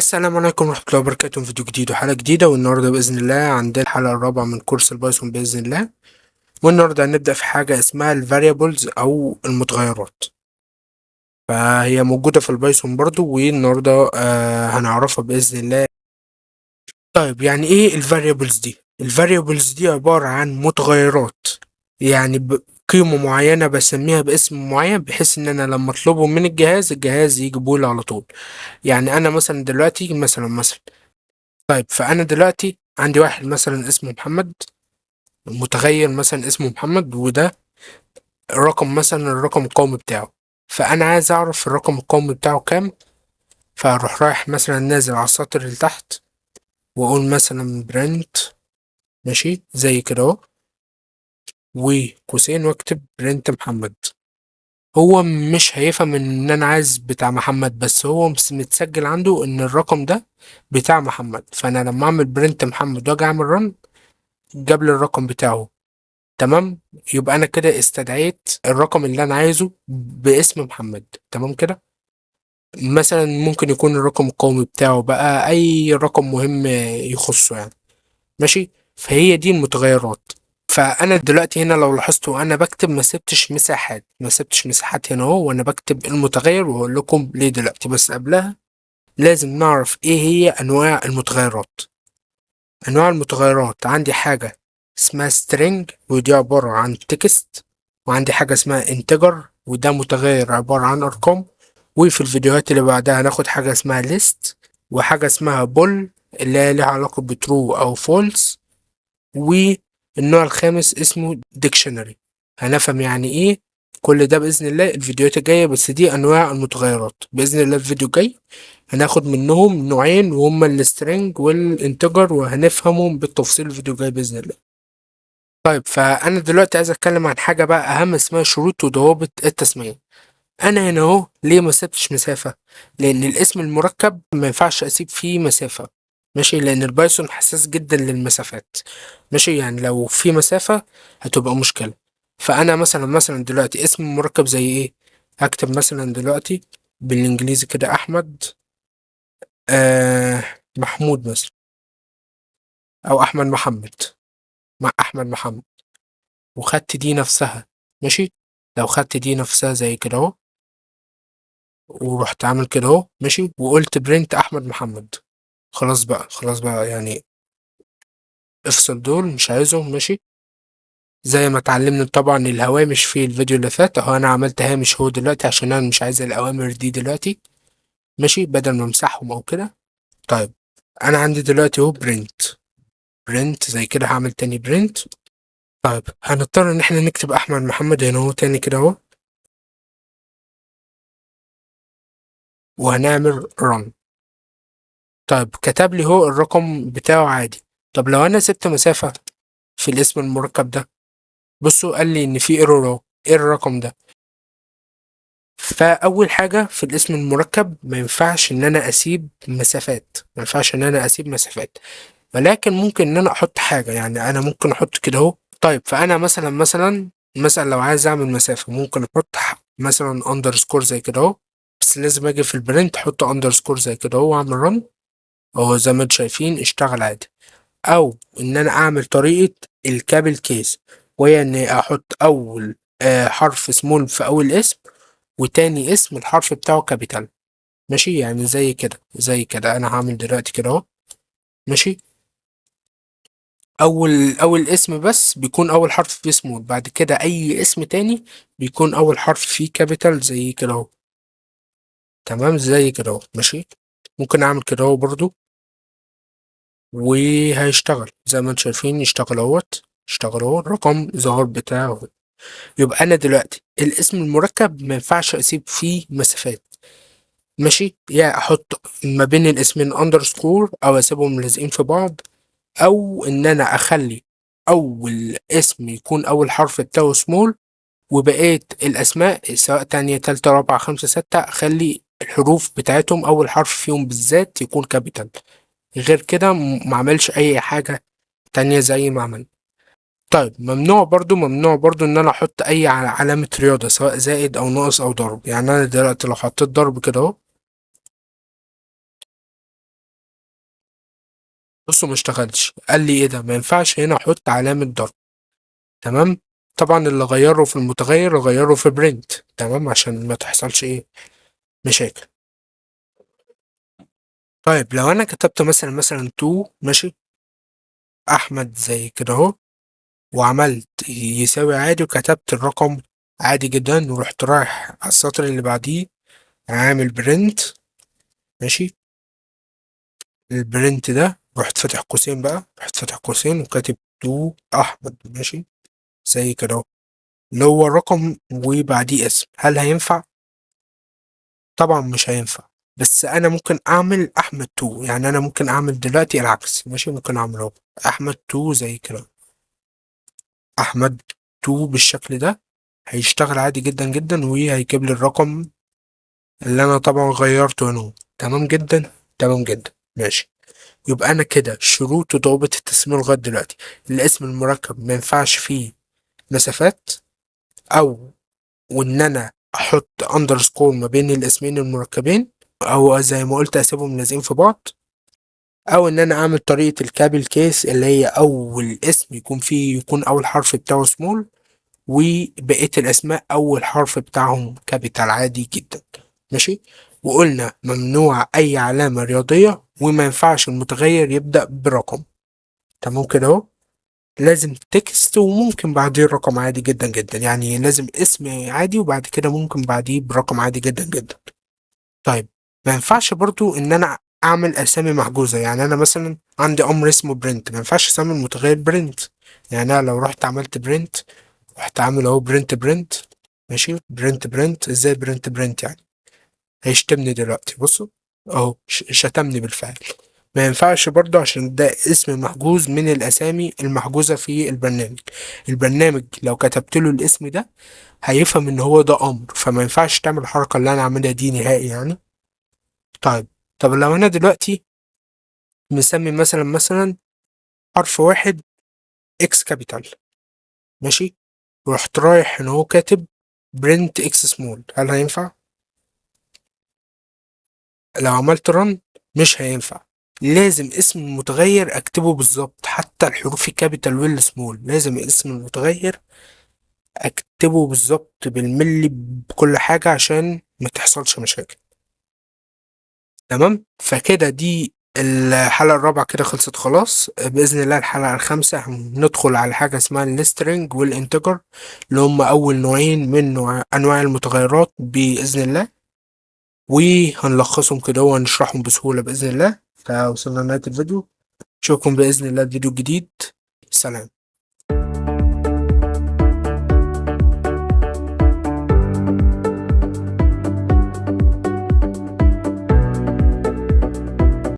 السلام عليكم ورحمة الله وبركاته. فيديو جديد وحلقة جديدة، والنهاردة بإذن الله عندنا الحلقة الرابعة من كورس البايثون بإذن الله. والنهاردة هنبدأ في حاجة اسمها الفاريبلز أو المتغيرات، فهي موجودة في البايثون برضو، والنهاردة هنعرفها بإذن الله. طيب يعني إيه الفاريبلز دي؟ الفاريبلز دي عبارة عن متغيرات، يعني قيمة معينة بسميها باسم معين، بحيث إن أنا لما أطلبه من الجهاز يجيبولي على طول. يعني أنا مثلا دلوقتي مثلا طيب، فأنا دلوقتي عندي واحد مثلا اسمه محمد، متغير مثلا اسمه محمد، وده الرقم مثلا الرقم القومي بتاعه. فأنا عايز أعرف الرقم القومي بتاعه كام، فأروح رايح مثلا نازل على السطر اللي تحت، وأقول مثلا برنت، ماشي زي كده أهو، وقوسين واكتب برنت محمد. هو مش هيفهم ان انا عايز بتاع محمد، بس هو متسجل عنده ان الرقم ده بتاع محمد، فانا لما اعمل برنت محمد واجي اعمل رن جاب لي الرقم بتاعه. تمام، يبقى انا كده استدعيت الرقم اللي انا عايزه باسم محمد. تمام كده. مثلا ممكن يكون الرقم القومي بتاعه بقى اي رقم مهم يخصه يعني. ماشي، فهي دي المتغيرات. فانا دلوقتي هنا لو لاحظتوا انا بكتب ما سبتش مساحات هنا اهو، وانا بكتب المتغير، وهقول لكم ليه دلوقتي. بس قبلها لازم نعرف ايه هي انواع المتغيرات. انواع المتغيرات عندي حاجة اسمها string، ودي عبارة عن تكست. وعندي حاجة اسمها integer، وده متغير عبارة عن ارقام. وفي الفيديوهات اللي بعدها هناخد حاجة اسمها list، وحاجة اسمها bool اللي هي ليها علاقة بtrue او false. والنوع الخامس اسمه dictionary. هنفهم يعني ايه كل ده بإذن الله الفيديوهات الجاية، بس دي أنواع المتغيرات. بإذن الله الفيديو الجاي هناخد منهم نوعين، وهما السترنج والانتجر، وهنفهمهم بالتفصيل الفيديو الجاي بإذن الله. طيب، فأنا دلوقتي عايز أتكلم عن حاجة بقى أهم، اسمها شروط وضوابط التسمية. أنا هنا أهو ليه ما سبتش مسافة؟ لأن الاسم المركب ما ينفعش أسيب فيه مسافة. ماشي، لأن البايثون حساس جدا للمسافات. ماشي، يعني لو في مسافة هتبقى مشكلة. فأنا مثلا دلوقتي اسم مركب زي إيه؟ هكتب مثلا دلوقتي بالإنجليزي كده أحمد، آه محمود مثلا، أو أحمد محمد، مع أحمد محمد، وخدت دي نفسها. ماشي، لو خدت دي نفسها زي كده أهو، ورحت عامل كده أهو، ماشي، وقلت برنت أحمد محمد، خلاص بقى يعني افصل دول مش عايزهم. ماشي، زي ما اتعلمنا طبعا الهوامش في الفيديو اللي فات اهو، انا عملت هامش هو دلوقتي عشان انا مش عايز الاوامر دي دلوقتي. ماشي، بدل ما امسحهم او كده. طيب، انا عندي دلوقتي اهو برنت زي كده، هعمل تاني برنت. طيب، هنضطر ان احنا نكتب احمد محمد هنا اهو تاني كده اهو، وهنعمل رن. طيب، كتب لي هو الرقم بتاعه عادي. طب لو انا سبت مسافة في الاسم المركب ده، بصوا قال لي ان في ايرور اهو. ايه الرقم ده؟ فاول حاجة في الاسم المركب ما ينفعش ان انا اسيب مسافات، ولكن ممكن ان انا احط حاجة. يعني انا ممكن احط كده اهو. طيب، فانا مثلا لو عايز اعمل مسافة ممكن احط مثلا اندرسكور زي كده اهو. بس لازم اجي في البرنت احط اندرسكور زي كده اهو واعمل رن، اهو زي ما انتم شايفين اشتغل عادي. او ان انا اعمل طريقة الكابل كيس، وهي اني احط اول حرف سمول في اول اسم، وتاني اسم الحرف بتاعه كابيتال. ماشي، يعني زي كده انا هعمل دلوقتي كده اهو. ماشي، اول اسم بس بيكون اول حرف فيه سمول، بعد كده اي اسم تاني بيكون اول حرف فيه كابيتال زي كده اهو. تمام، زي كده اهو. ماشي، ممكن اعمل كده اهو برضو، وهيشتغل زي ما انتم شايفين. اشتغل اهو، الرقم ظهر بتاعه. يبقى انا دلوقتي الاسم المركب ما ينفعش اسيب فيه مسافات. ماشي، يا احط ما بين الاسمين اندرسكور، او اسيبهم لازقين في بعض، او ان انا اخلي اول اسم يكون اول حرف بتاعه سمول، وبقيت الاسماء سواء تانية تالتة رابعة خمسة ستة اخلي الحروف بتاعتهم اول حرف فيهم بالذات يكون كابيتال. غير كده ما عملش اي حاجة تانية زي ما عمل. طيب، ممنوع برضو ان انا احط اي علامة رياضة، سواء زائد او ناقص او ضرب. يعني انا دلوقتي لو حطيت ضرب كده اهو، بصوا ما اشتغلش، قال لي ايه ده، ما ينفعش هنا احط علامة ضرب. تمام. طبعا اللي غيره في المتغير غيره في برنت، تمام، عشان ما تحصلش ايه مشاكل. طيب لو انا كتبت مثلا تو، ماشي، احمد زي كده اهو، وعملت يساوي عادي وكتبت الرقم عادي جدا، ورحت رايح على السطر اللي بعديه عامل برنت، ماشي، البرنت ده رحت فاتح قوسين بقى، رحت فاتح قوسين وكاتب تو احمد، ماشي، زي كده اهو، اللي هو رقم وبعديه اسم. هل هينفع؟ طبعا مش هينفع. بس انا ممكن اعمل احمد تو، يعني انا ممكن اعمل دلوقتي العكس، ماشي، ممكن اعمل اهو احمد تو زي كده، احمد تو بالشكل ده، هيشتغل عادي جدا جدا وهيجيب لي الرقم اللي انا طبعا غيرته هنا. تمام جدا، تمام جدا، ماشي. يبقى انا كده شروط وضوابط التسمية لغاية دلوقتي: الاسم المركب ما ينفعش فيه مسافات، او وان انا احط اندرسكور ما بين الاسمين المركبين، او زي ما قلت اسيبهم لازقين في بعض، او ان انا اعمل طريقة الكابل كيس اللي هي اول اسم يكون اول حرف بتاعه سمول، وبقية الاسماء اول حرف بتاعهم كابيتال عادي جدا، ماشي. وقلنا ممنوع اي علامة رياضية، وما ينفعش المتغير يبدأ برقم. تمام كده اهو. لازم تكست وممكن بعديه الرقم عادي جدا جدا، يعني لازم اسم عادي وبعد كده ممكن بعديه برقم عادي جدا جدا. طيب ما ينفعش برضو ان انا اعمل اسامي محجوزة، يعني انا مثلا عندي امر اسمه برنت، ما ينفعش اسمي المتغير برنت. يعني انا لو رحت عملت برنت، رحت عامل اهو برنت، ماشي، برنت ازاي برنت يعني، هيشتمني دلوقتي بصوا، اهو شتمني بالفعل. ما ينفعش برضه عشان ده اسم محجوز من الاسامي المحجوزة في البرنامج. البرنامج لو كتبت له الاسم ده هيفهم ان هو ده امر، فما ينفعش تعمل الحركة اللي انا عاملها دي نهائي يعني. طيب، طب لو انا دلوقتي مسمي مثلا حرف واحد اكس كابيتال، ماشي، ورحت رايح ان هو كاتب برنت اكس سمول، هل هينفع؟ لو عملت رن مش هينفع. لازم اسم المتغير اكتبه بالظبط، حتى الحروف الكابيتال والسمول لازم اسم المتغير اكتبه بالظبط بالملي بكل حاجة عشان ما تحصلش مشاكل. تمام، فكده دي الحلقة الرابعة كده خلصت خلاص. بإذن الله الحلقة الخامسة هندخل على حاجة اسمها السترنج والانتجر، اللي هم أول نوعين من أنواع المتغيرات بإذن الله، وهنلخصهم كده ونشرحهم بسهولة بإذن الله. فوصلنا لنهاية الفيديو، أشوفكم بإذن الله في فيديو جديد. سلام.